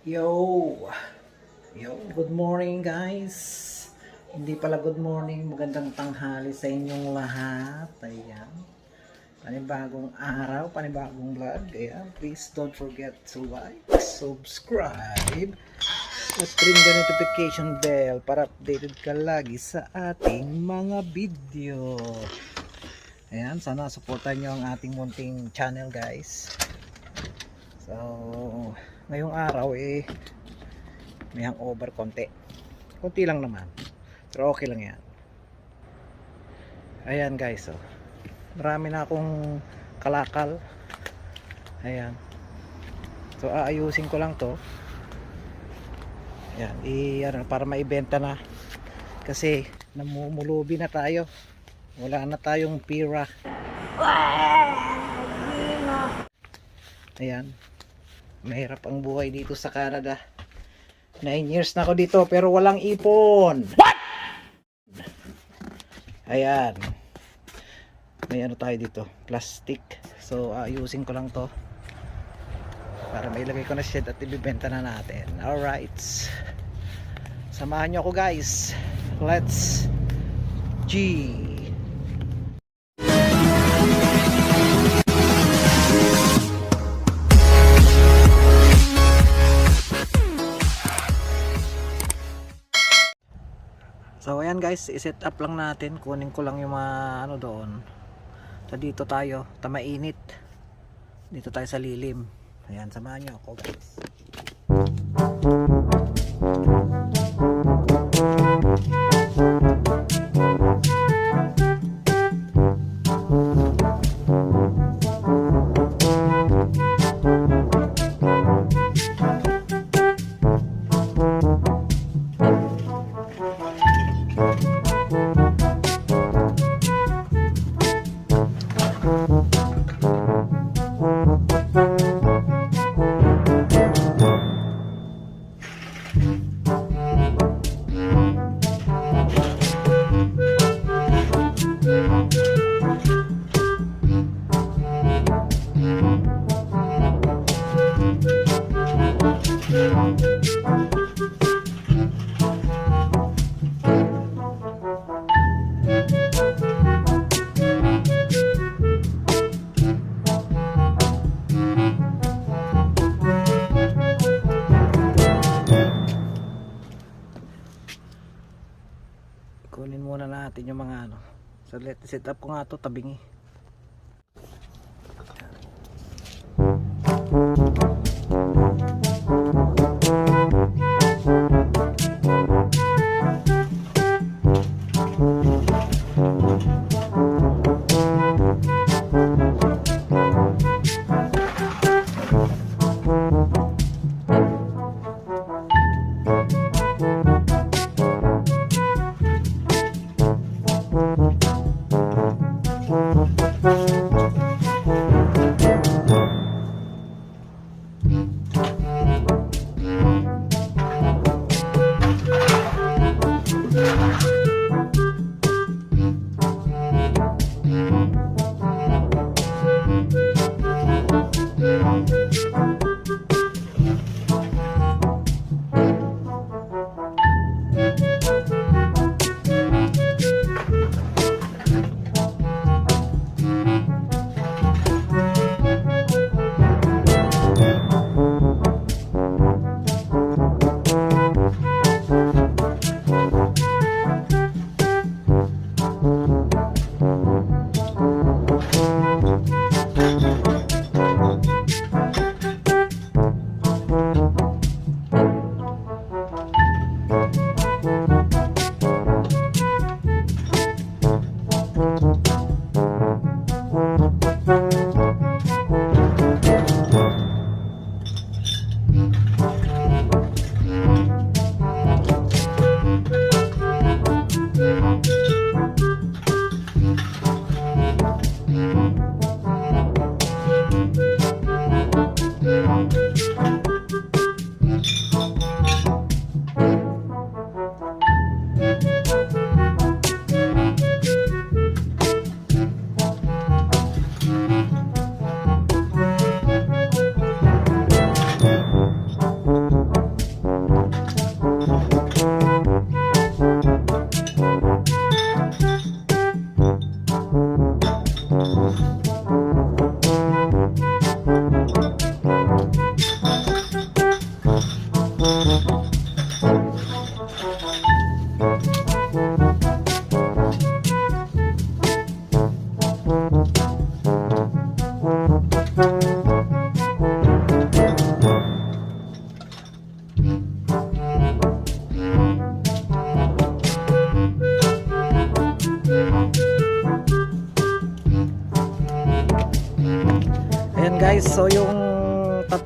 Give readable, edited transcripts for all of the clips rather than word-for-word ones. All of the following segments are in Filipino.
Yo! Yo! Good morning guys! Hindi pala good morning, magandang tanghali sa inyong lahat. Ayan. Panibagong araw, panibagong vlog. Ayan. Please don't forget to like, subscribe, at ring the notification bell para updated ka lagi sa ating mga video. Ayan, sana supportan nyo ang ating munting channel guys. So, ngayong araw may hangover konti lang naman, pero okay lang yan. Ayan guys, so marami na akong kalakal. Ayan, so aayusin ko lang to. Ayan, para maibenta na kasi namumulubi na tayo, wala na tayong pira. Ayan, mahirap ang buhay dito sa Canada. 9 years na ako dito pero walang ipon. What? Ayan, may ano tayo dito, plastic. So ayusin ko lang to para mailagay ko na shed at ibibenta na natin. Alright, samahan nyo ako guys. Let's G. So ayan guys, i-set up lang natin. Kunin ko lang yung mga ano doon. So dito tayo, mainit. Dito tayo sa lilim. Ayan, samahan nyo ako guys. Kunin muna natin yung mga ano. So let's set up ko nga to, tabingi.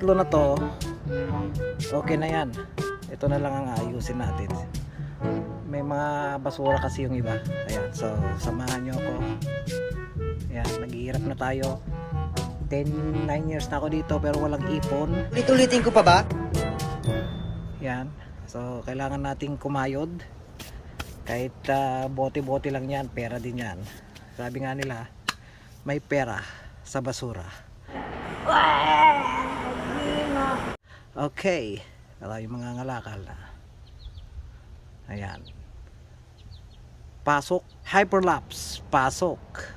tatlo na to, okay na yan. Ito na lang ang ayusin natin. May mga basura kasi yung iba. Ayan, so samahan nyo ako. Ayan, naghihirap na tayo. 9 years na ako dito pero walang ipon. Ulit-ulitin ko pa ba? Yan, so kailangan nating kumayod. Kahit bote-bote lang yan, pera din yan. Sabi nga nila, may pera sa basura. Okay, para yung mga ngalakal na. Ayan. Pasok, hyperlapse, pasok.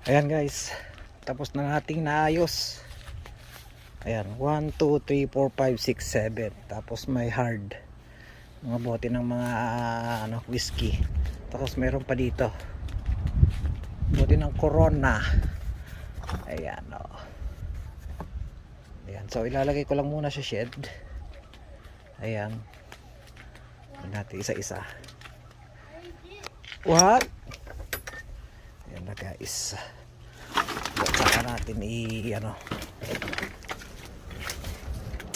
Ayan guys, tapos na nating naayos. Ayan, 1, 2, 3, 4, 5, 6, 7. Tapos may hard, mga bote ng mga whiskey. Tapos meron pa dito bote ng Corona. Ayan o. Ayan, so ilalagay ko lang muna sa shed. Ayan, natin isa-isa. What? Ayan na guys, saka natin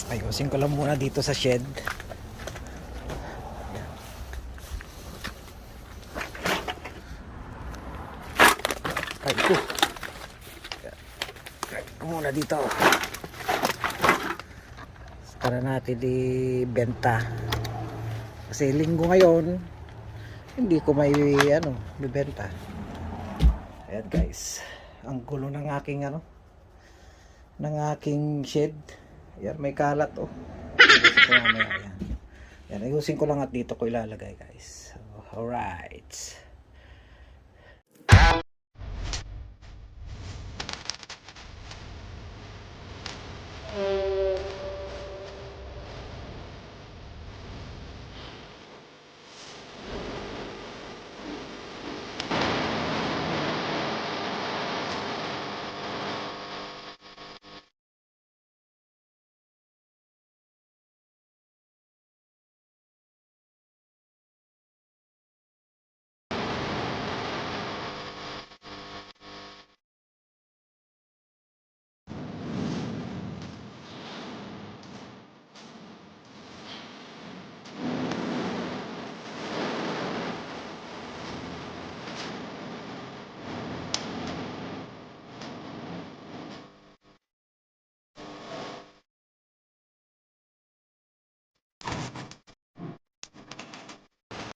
ayusin ko lang muna dito sa shed. Ay ko muna dito para natin ibenta kasi linggo ngayon, hindi ko may bibenta. Ayan guys, ang gulo ng aking ng aking shed. Ayan, may kalat oh. Ayusin ko mamaya, ayan. Ayan, ayusin ko lang at dito ko ilalagay guys. So, alright.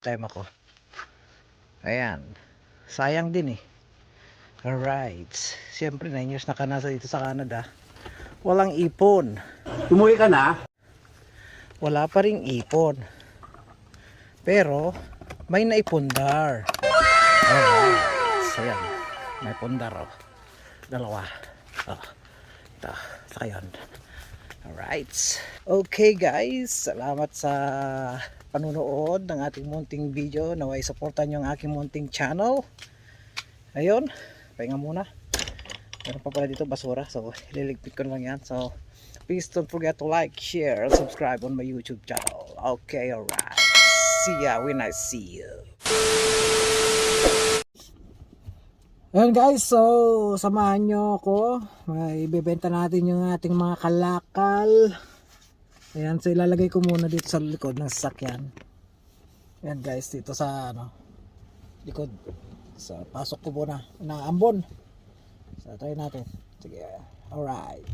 Time ako. Ayan, sayang din eh. Alright, siyempre 9 years na ka nasa dito sa Canada, walang ipon. Umuwi ka na? Wala pa ring ipon, pero may naipundar. Alright, so yan, may pundar oh. Dalawa oh. Ito, saka yun. Alright, okay guys, salamat sa panunood ng ating munting video. Naway supportan nyo ang aking munting channel. Ayun, pahinga muna. Meron pa pala dito basura, so ililigpit ko na lang yan. So please don't forget to like, share, and subscribe on my YouTube channel. Okay, alright. See ya when I see you. Ayan guys, so samahan nyo ako. May ibebenta natin yung ating mga kalakal. Ayan, so ilalagay ko muna dito sa likod ng sasakyan. Ayan guys, dito sa likod. So pasok ko muna na ambon. So try natin. Sige, alright.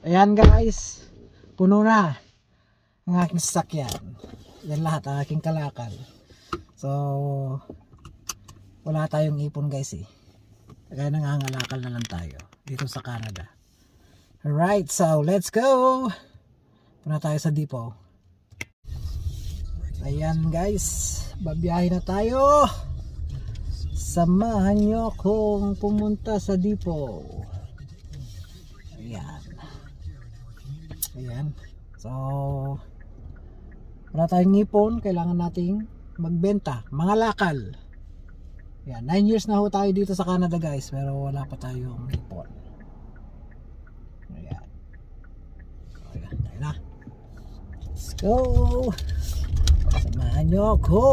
Ayan guys, puno na ang aking sasakyan. Yan lahat ang aking kalakal. So wala tayong ipon guys eh. Kaya nangangalakal na lang tayo dito sa Canada. Alright, so let's go. Punta tayo sa depot. Ayan guys, babiyahin na tayo. Samahan nyo kung pumunta sa depot. Ayan. Ayan. So wala tayong ipon, kailangan nating magbenta, mga lakal. Ayan, 9 years na ho tayo dito sa Canada guys, pero wala pa tayong ipon. Ayan. Ayan, tayo na. Let's go. Samahan nyo ako.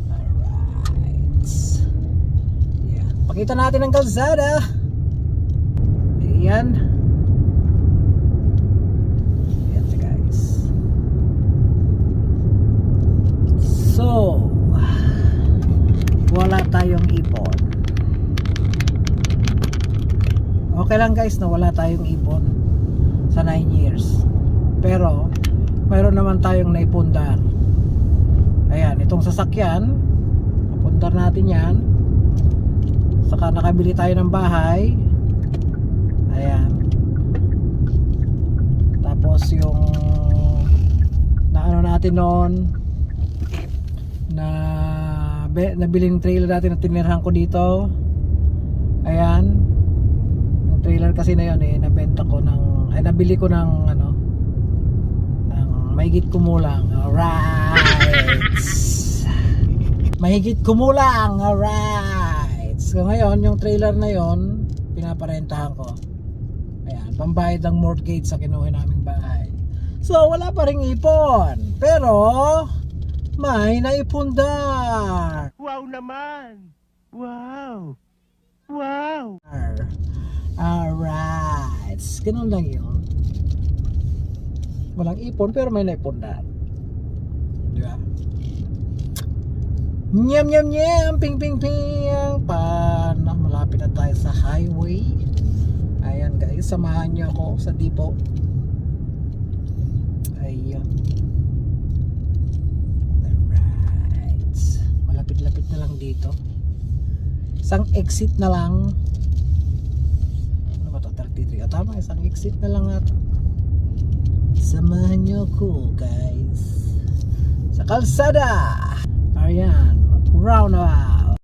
Alright. Ayan. Pakita natin ang kalsada. Ayan. So wala tayong ipon. Okay lang guys na wala tayong ipon sa 9 years, pero mayroon naman tayong naipundar. Ayan, itong sasakyan, napundar natin yan. Saka nakabili tayo ng bahay. Ayan. Tapos yung naano natin noon, na nabiling trailer natin na tinirhan ko dito. Ayan, yung trailer kasi na yun nabenta ko ng, nabili ko ng ng mahigit kumulang. Alright. Mahigit kumulang. Alright. So ngayon yung trailer na yon pinaparentahan ko. Ayan, pambayad ng mortgage sa kinuha naming bahay. So wala pa ring ipon, pero may naipundar. Wow naman! Wow! Wow! Alright. Ganun lang yun. Walang ipon pero may naipundar. Diba? Nyam nyam nyam. Ping ping ping. Malapit na tayo sa highway. Ayan guys, samahan nyo ako sa depot. Ayan. Lapit na lang dito. Isang exit na lang. Ano ba ito? 33. Tama, isang exit na lang at samahan nyo ko guys sa kalsada. Ayan, roundabout.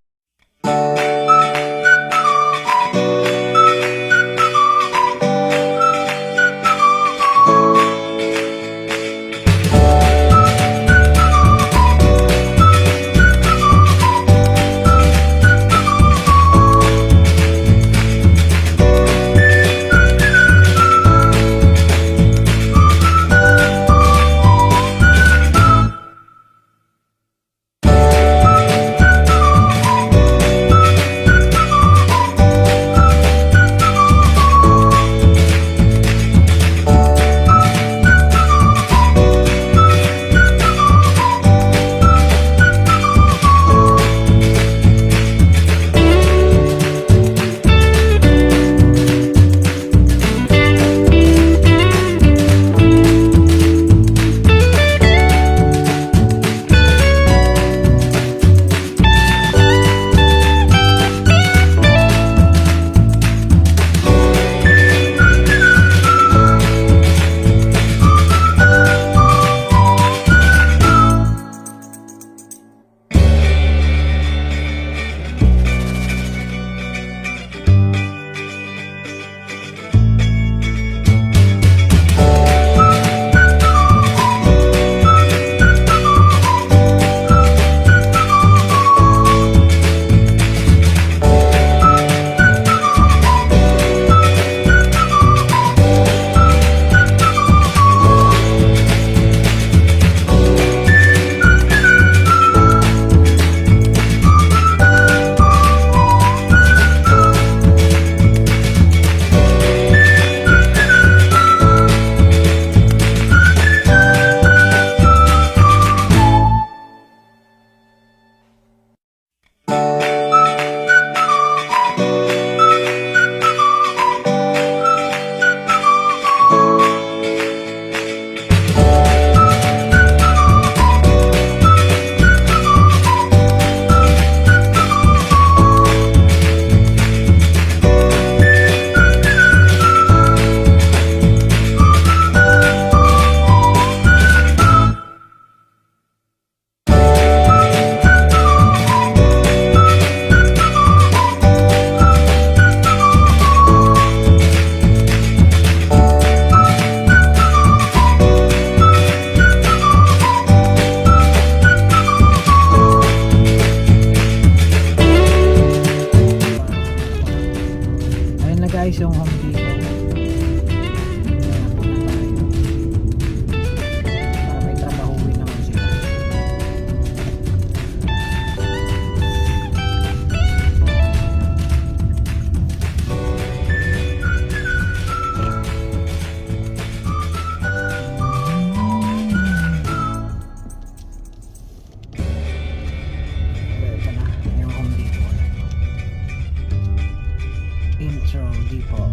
guys yung Home Depot. Para may trabahuin naman sila. Ito na yung Home Depot. Intro Depot.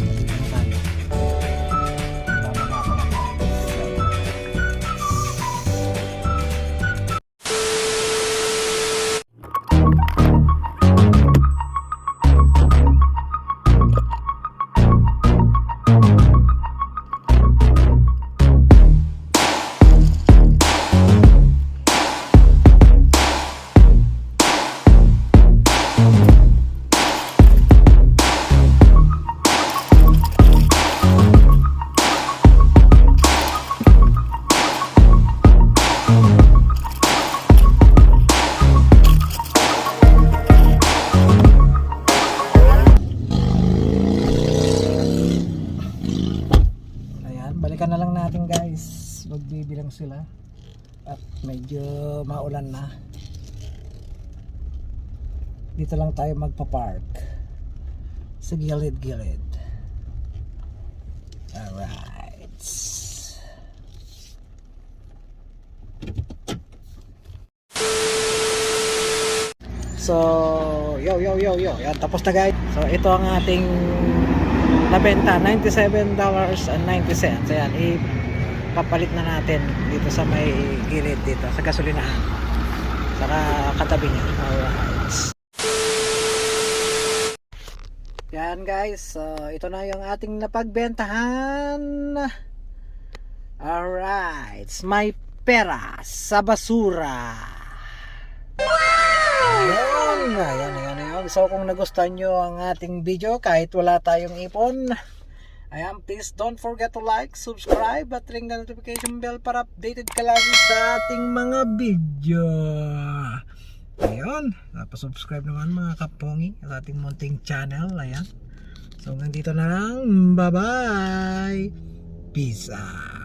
Dito na tayo. Bababa pa lang tayo. Ayan, balikan na lang natin guys. Magbibilang sila. At medyo maulan na. Dito lang tayo magpa-park. Sa gilid-gilid. Alright. So, yo. Yan, tapos na guys. So, ito ang ating nabenta, $97.90. Ayan, ipapalit na natin dito sa may gilid dito, sa gasolinahan. Saka katabi niya. Alright. Yan guys, so ito na yung ating napagbentahan. Alright, may pera sa basura. Ayan. So kung nagustuhan nyo ang ating video kahit wala tayong ipon, ayan, please don't forget to like, subscribe at ring the notification bell para updated ka lagi sa ating mga video. Ayun, subscribe naman mga kapongi sa ating munting channel. Ayan. So hanggang dito na lang. Bye bye. Peace out.